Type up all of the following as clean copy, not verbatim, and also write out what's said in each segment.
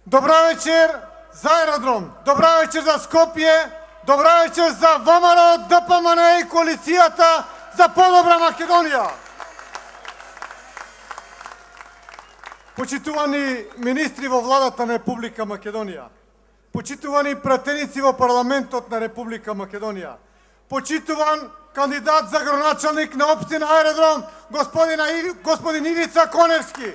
Добра вечер за аеродром, добра вечер за Скопје, добра вечер за ВМРО, ДПМН и коалицијата за подобра Македонија. Почитувани министри во владата на Република Македонија, почитувани пратеници во парламентот на Република Македонија, почитуван кандидат за градоначалник на општина Аеродром, господин Ивица Коневски,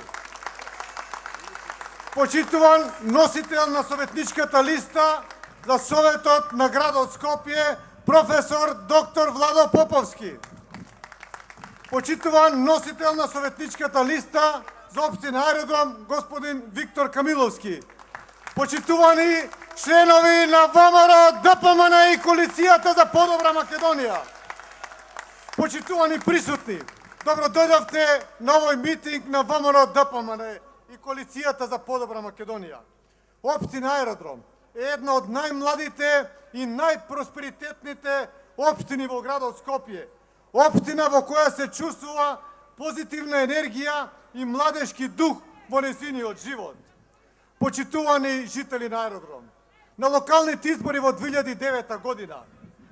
почитуван носител на советничката листа за Советот на градот Скопје, професор доктор Владо Поповски, почитуван носител на советничката листа за општина Аеродром, господин Виктор Камиловски, почитувани членови на ВМРО, ДПМН и коалицијата за подобра Македонија, почитувани присутни, добро дојдовте на овој митинг на ВМРО, ДПМН и коалицијата за подобра Македонија. Општина Аеродром е една од најмладите и најпросперитетните општини во градот Скопје. Општина во која се чувствува позитивна енергија и младешки дух во нејзиниот живот. Почитувани жители на Аеродром, на локалните избори во 2009 година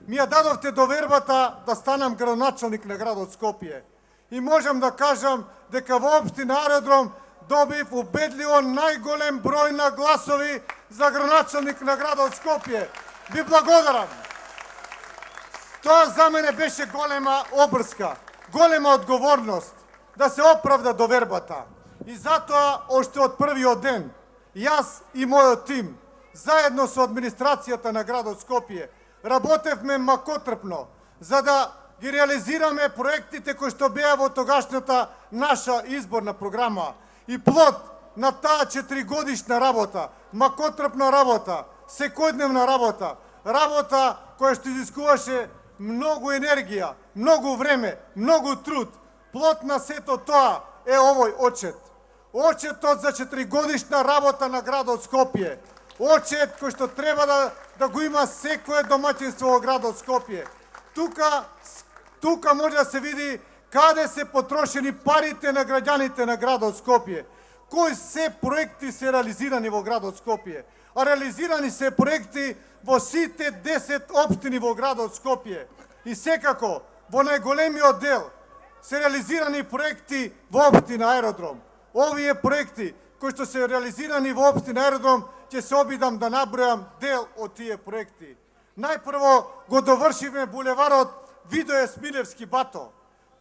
ми ја дадовте довербата да станам градоначалник на градот Скопје. И можам да кажам дека во општина Аеродром добив убедливо најголем број на гласови за градоначалник на градот Скопје. Ви благодарам. Тоа за мене беше голема обрска, голема одговорност да се оправда довербата. И затоа, оште од првиот ден, јас и мојот тим, заедно со администрацијата на градот Скопје, работевме макотрпно за да ги реализираме проектите кои што беа во тогашната наша изборна програма. И плод на таа 4-годишна работа, макотрпна работа, секојдневна работа, работа која што изискуваше многу енергија, многу време, многу труд. Плод на сето тоа е овој отчет. Отчетот за 4-годишна работа на градот Скопје. Отчет кој што треба да го има секое домаќинство во градот Скопје. Тука може да се види каде се потрошени парите на граѓаните на градот Скопје. Кои се проекти се реализирани во градот Скопје. А реализирани се проекти во сите 10 општини во градот Скопје. И секако, во најголемиот дел, се реализирани проекти во општина Аеродром. Овие проекти кои што се реализирани во општина Аеродром, ќе се обидам да набројам дел од тие проекти. Најпрво го довршивме булеварот Видое Смилевски Бато.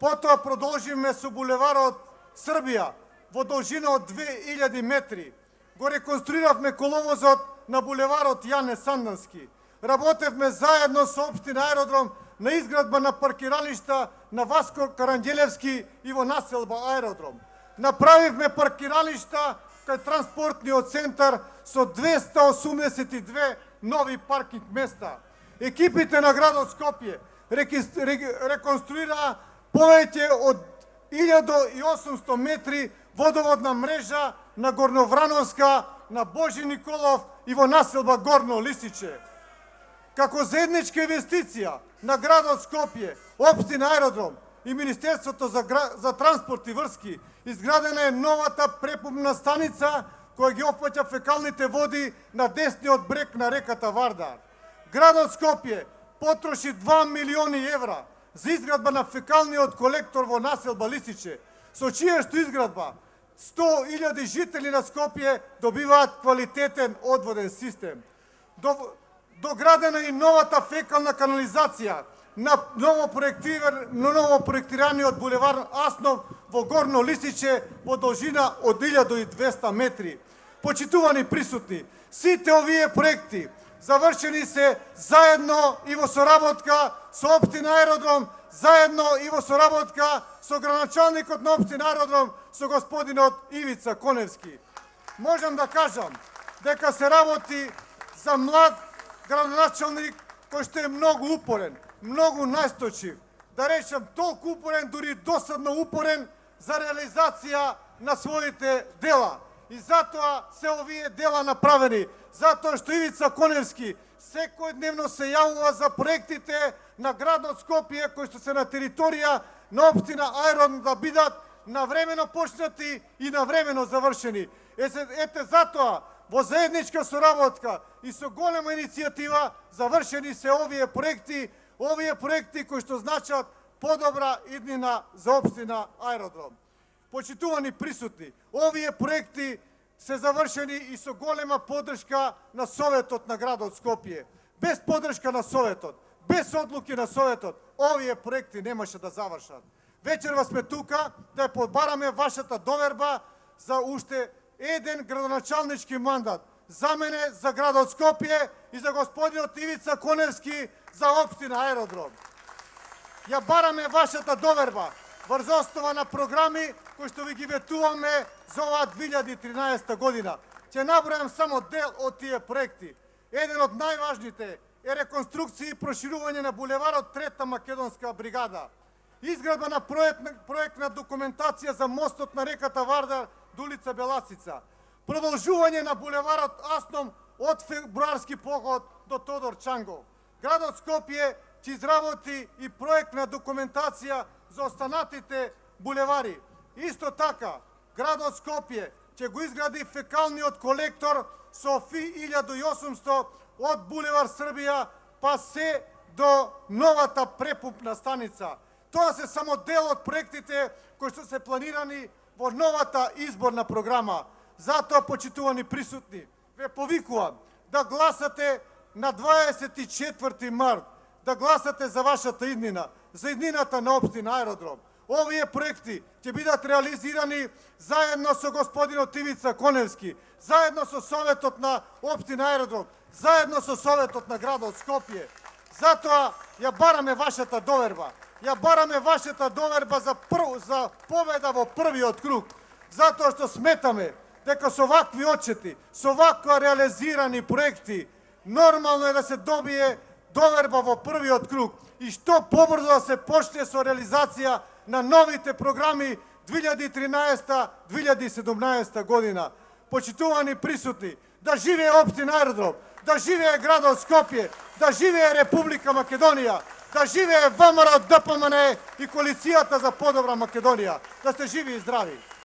Потоа продолживме со булеварот Србија во должина од 2000 метри. Го реконструиравме коловозот на булеварот Јане Сандански. Работевме заедно со општина Аеродром на изградба на паркиралишта на Васко Каранѓелевски и во населба Аеродром. Направивме паркиралишта кај транспортниот центар со 282 нови паркинг места. Екипите на градот Скопје реконструираа повеќе од 1800 метри водоводна мрежа на Горноврановска, на Божи Николов и во населба Горно Лисиче. Како заедничка инвестиција на градот Скопје, општина Аеродром и Министерството за транспорт и врски изградена е новата препумна станица која ги опфаќа фекалните води на десниот брег на реката Вардар. Градот Скопје потроши 2 милиони евра за изградба на фекалниот колектор во населба Лисиче, со чија што изградба 100.000 жители на Скопје добиваат квалитетен одводен систем. Доградена и новата фекална канализација на ново проектираниот булевар Аснов во Горно Лисиче во должина од 1200 метри. Почитувани присутни, сите овие проекти завршени се заедно и во соработка со општина Аеродром, заедно и во соработка со градоначалникот на општина Аеродром, со господинот Ивица Коневски. Можам да кажам дека се работи за млад градоначалник кој што е многу упорен, многу најсточив, да речем толку упорен, дури досадно упорен за реализација на своите дела. И затоа се овие дела направени, затоа што Ивица Коневски секојдневно се јавува за проектите на градот Скопје кои што се на територија на општина Аеродром да бидат навремено почнати и навремено завршени. Ете затоа во заедничка соработка и со голема иницијатива завршени се овие проекти кои што значат подобра иднина за општина Аеродром. Почитувани присутни, овие проекти се завршени и со голема поддршка на Советот на градот Скопје. Без поддршка на Советот, без одлуки на Советот, овие проекти немаше да завршат. Вечерва сме тука да подбараме вашата доверба за уште еден градоначалнички мандат. За мене, за градот Скопје и за господинот Ивица Коневски за општина Аеродром. Ја бараме вашата доверба врз основа на програми кои што ви ги ветуваме за оваа 2013 година. Ќе набројам само дел од тие проекти. Еден од најважните е реконструкција и проширување на булеварот Трета македонска бригада. Изградба на проектна документација за мостот на реката Вардар до улица Беласица. Продолжување на булеварот Асном од февруарски поход до Тодор Чангов. Градот Скопје ќе изработи и проектна документација за останатите булевари. Исто така, градот Скопје ќе го изгради фекалниот колектор со ФИ 1800 од булевар Србија па се до новата препумпна станица. Тоа се само дел од проектите кои што се планирани во новата изборна програма. Затоа, почитувани присутни, ве повикувам да гласате на 24 март, да гласате за вашата иднина, за иднината на општина Аеродром. Овие проекти ќе бидат реализирани заедно со господинот Ивица Коневски, заедно со Советот на општина Аеродром, заедно со Советот на градот Скопје. Затоа ја бараме вашата доверба. Ја бараме вашата доверба за победа во првиот круг. Затоа што сметаме дека со вакви отчети, со ваква реализирани проекти, нормално е да се добие доверба во првиот круг и што побрзо да се почне со реализација на новите програми 2013-2017 година. Почитувани присутни, да живее општина Аеродром, да живее градот Скопје, да живее Република Македонија, да живее ВМРО, ДПМН и коалицијата за подобра Македонија. Да сте живи и здрави!